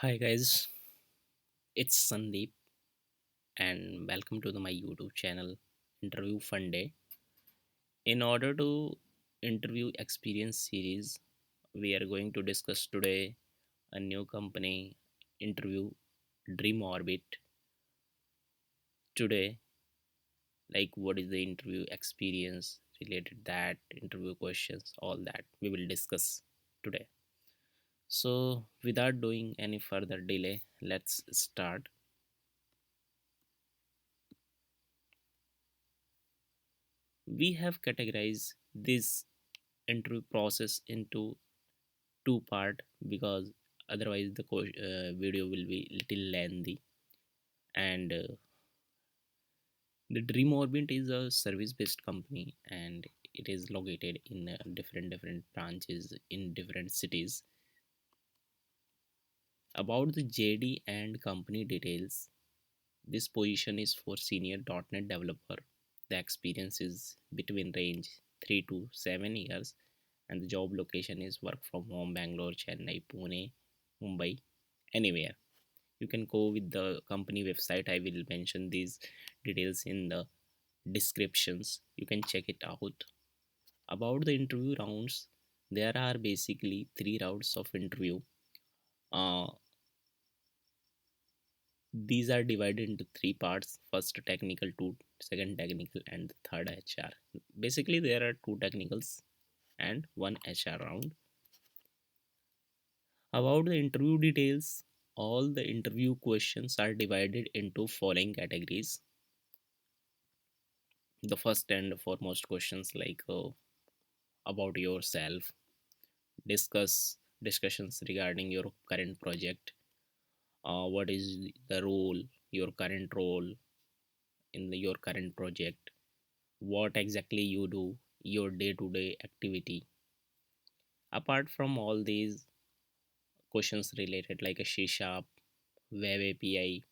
Hi guys, it's Sandeep and welcome to my YouTube channel Interview Fun Day. In order to interview experience series, we are going to discuss today a new company interview Dreamorbit. Today, like what is the interview experience related that interview questions, all that we will discuss today. So, without doing any further delay, let's start. We have categorized this interview process into two part because otherwise the video will be little lengthy. And the Dream Orbit is a service based company and it is located in different branches in different cities. About the JD and company details, this position is for senior .NET developer. The experience is between range 3 to 7 years and the job location is work from home Bangalore, Chennai, Pune, Mumbai, anywhere. You can go with the company website. I will mention these details in the descriptions. You can check it out. About the interview rounds, there are basically three rounds of interview. uh, these are divided into three parts: first technical, two second technical, and the third HR. Basically there are two technicals and one HR round. About the interview details, all the interview questions are divided into following categories. The first and foremost questions like about yourself, discussions regarding your current project, what is the role, your current role in your current project, what exactly you do, your day-to-day activity. Apart from all these questions related like a C sharp, web API,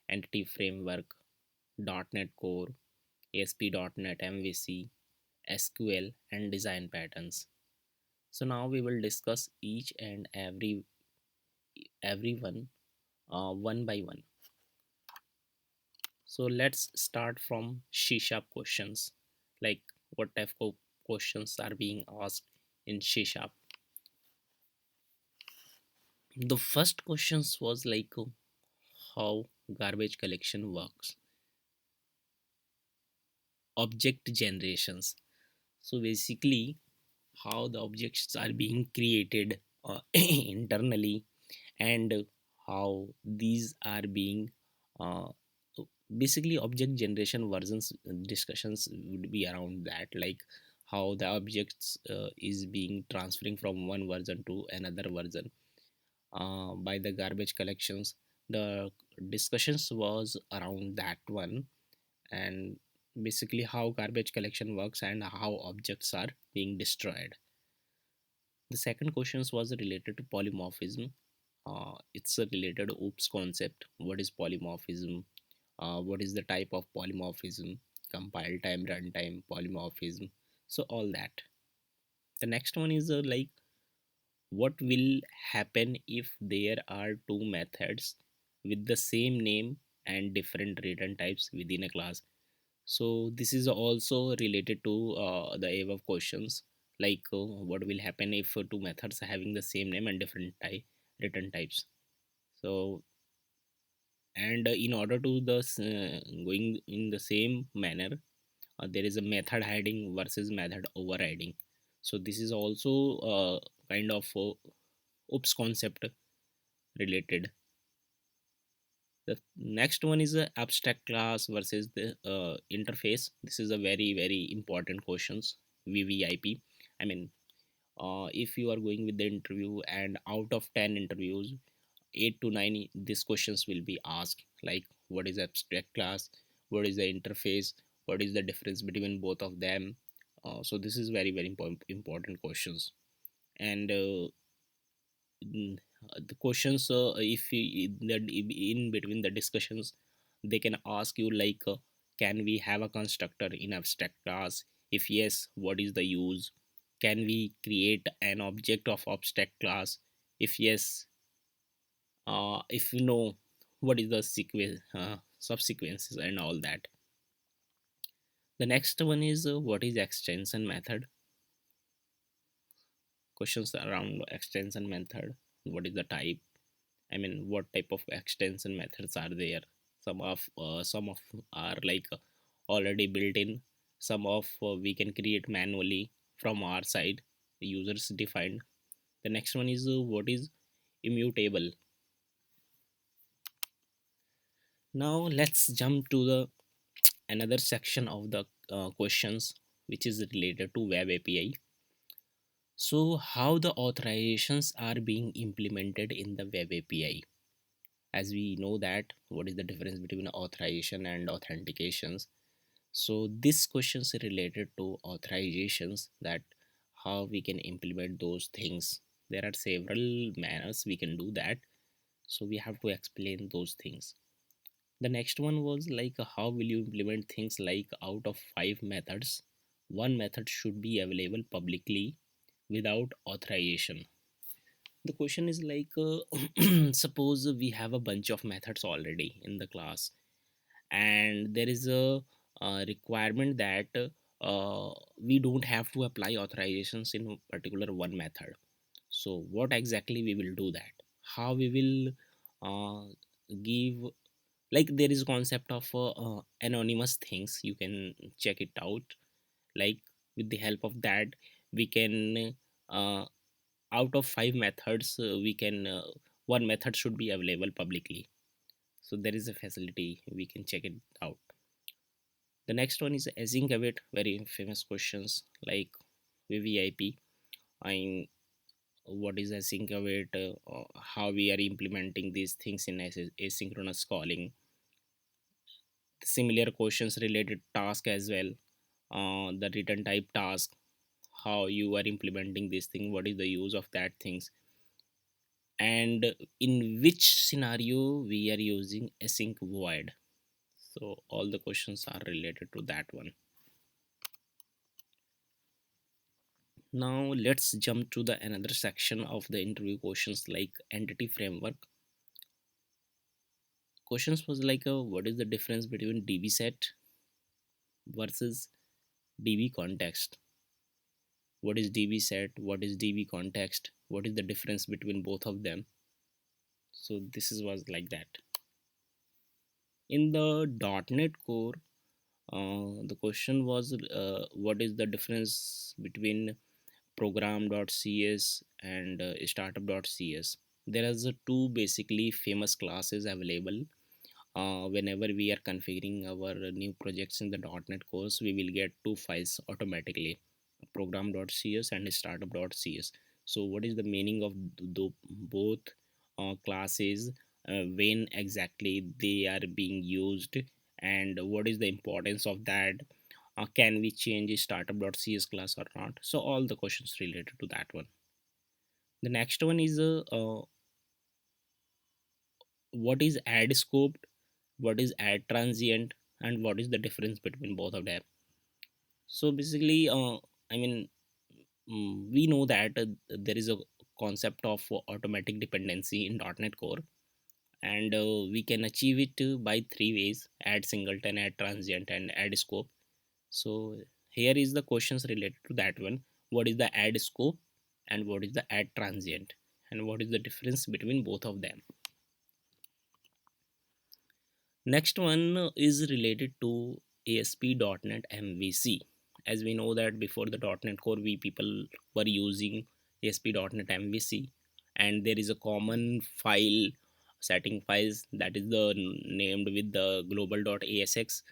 entity framework, .NET Core, ASP.NET MVC, SQL, and design patterns. So now we will discuss each and every one one by one. So let's start from C sharp questions. Like what type of questions are being asked in C sharp? The first questions was like how garbage collection works, object generations. So basically, how the objects are being created internally, and how these are being uh, basically object generation versions. Discussions would be around that, like how the objects is being transferring from one version to another version by the garbage collections. The discussions was around that one, and basically how garbage collection works and how objects are being destroyed. The second questions was related to polymorphism. It's a related OOPS concept. What is polymorphism? What is the type of polymorphism? Compile time, runtime, polymorphism. So all that. The next one is like what will happen if there are two methods with the same name and different return types within a class. So this is also related to the above questions, like what will happen if two methods are having the same name and different type return types. So and in order to the going in the same manner, there is a method hiding versus method overriding. So this is also kind of oops concept related. The next one is the abstract class versus the interface. This is a very important questions. VVIP. I mean, if you are going with the interview and out of 10 interviews, 8 to 9 these questions will be asked, like what is abstract class, what is the interface, what is the difference between both of them. So this is very important questions. And the questions, if in between the discussions they can ask you like can we have a constructor in abstract class? If yes, what is the use? Can we create an object of abstract class? If yes, if you know what is the sequence, subsequences and all that. The next one is what is extension method. Questions around extension method. What is the type? I mean, what type of extension methods are there? Some of are like already built in. Some of we can create manually from our side. The users defined. The next one is what is immutable. Now let's jump to the another section of the questions which is related to web API. So how the authorizations are being implemented in the web API? As we know that what is the difference between authorization and authentications. So this question is related to authorizations, that how we can implement those things. There are several manners we can do that, so we have to explain those things. The next one was like how will you implement things like out of 5 methods, one method should be available publicly without authorization. The question is like suppose we have a bunch of methods already in the class, and there is a, requirement that we don't have to apply authorizations in a particular one method. So what exactly we will do that, how we will give, like there is a concept of anonymous things, you can check it out. Like with the help of that we can out of 5 methods we can one method should be available publicly. So there is a facility we can check it out. The next one is async await, very famous questions like VVIP. I'm what is async await, how we are implementing these things in asynchronous calling. Similar questions related task as well, the return type task, how you are implementing this thing, what is the use of that things, and in which scenario we are using async void. So all the questions are related to that one. Now let's jump to the another section of the interview questions like entity framework. Questions was like what is the difference between DB set versus DB context? What is DB set? What is DB context? What is the difference between both of them? So this is was like that. In the .NET Core, the question was what is the difference between program.cs and startup.cs. There is a two basically famous classes available. Whenever we are configuring our new projects in the .NET course, we will get two files automatically, program.cs and startup.cs. So what is the meaning of both classes, when exactly they are being used, and what is the importance of that, can we change a startup.cs class or not? So all the questions related to that one. The next one is what is add scoped, what is add transient, and what is the difference between both of them. So basically I mean, we know that there is a concept of automatic dependency in .NET Core, and we can achieve it by 3 ways: add singleton, add transient, and add scope. So here is the questions related to that one. What is the add scope and what is the add transient, and what is the difference between both of them? Next one is related to ASP.NET MVC. As we know that before the .NET Core, we people were using ASP.NET MVC, and there is a common file setting files that is the named with the global.asx.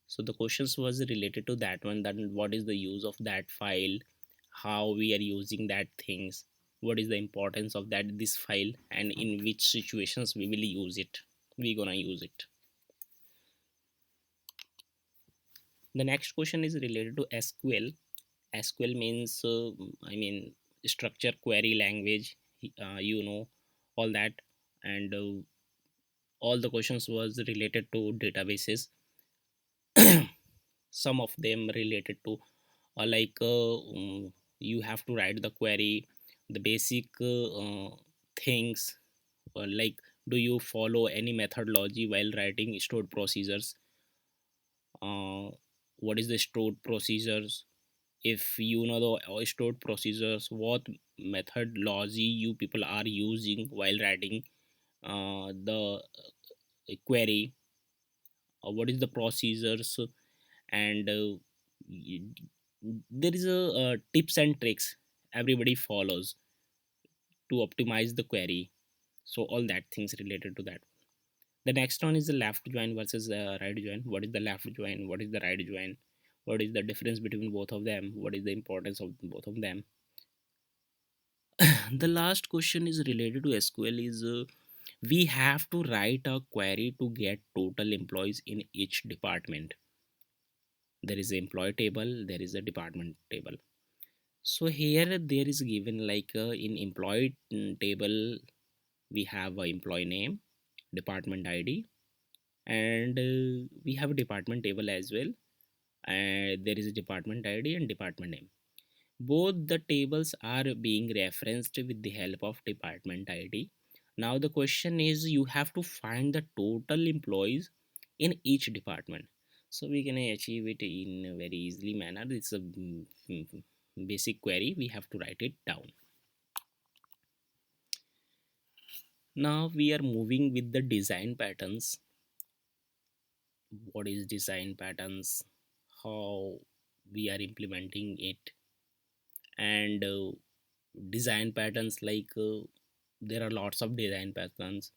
So the questions was related to that one, that what is the use of that file, how we are using that things, what is the importance of that this file, and in which situations we will use it, we gonna use it. The next question is related to SQL. SQL means I mean structure query language, you know all that, and all the questions was related to databases. Some of them related to you have to write the query, the basic things, like, do you follow any methodology while writing stored procedures? uh, what is the stored procedures? If you know the stored procedures, what methodology you people are using while writing the query, what is the procedures, and y- there is a tips and tricks everybody follows to optimize the query. So all that things related to that. The next one is the left join versus right join. What is the left join, what is the right join, what is the difference between both of them, what is the importance of both of them. The last question is related to SQL is we have to write a query to get total employees in each department. There is a employee table, there is a department table. So here there is given like in employee table we have a employee name, department ID, and we have a department table as well, and there is a department ID and department name. Both the tables are being referenced with the help of department ID. Now the question is you have to find the total employees in each department. So we can achieve it in a very easily manner. It's a basic query, we have to write it down. Now we are moving with the design patterns. What is design patterns, how we are implementing it, and design patterns like there are lots of design patterns.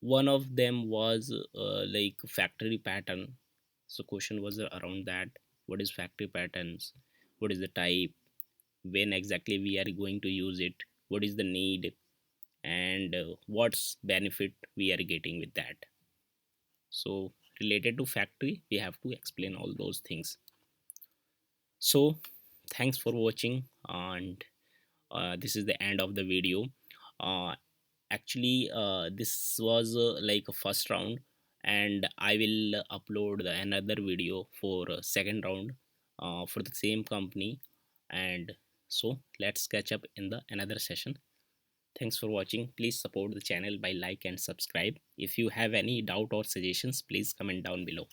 One of them was like factory pattern. So question was around that. What is factory patterns, what is the type, when exactly we are going to use it, what is the need, and what's benefit we are getting with that. So related to factory we have to explain all those things. So thanks for watching, and this is the end of the video. Actually this was like a first round, and I will upload another video for second round for the same company. And so let's catch up in the another session. Thanks for watching. Please support the channel by like and subscribe. If you have any doubt or suggestions, please comment down below.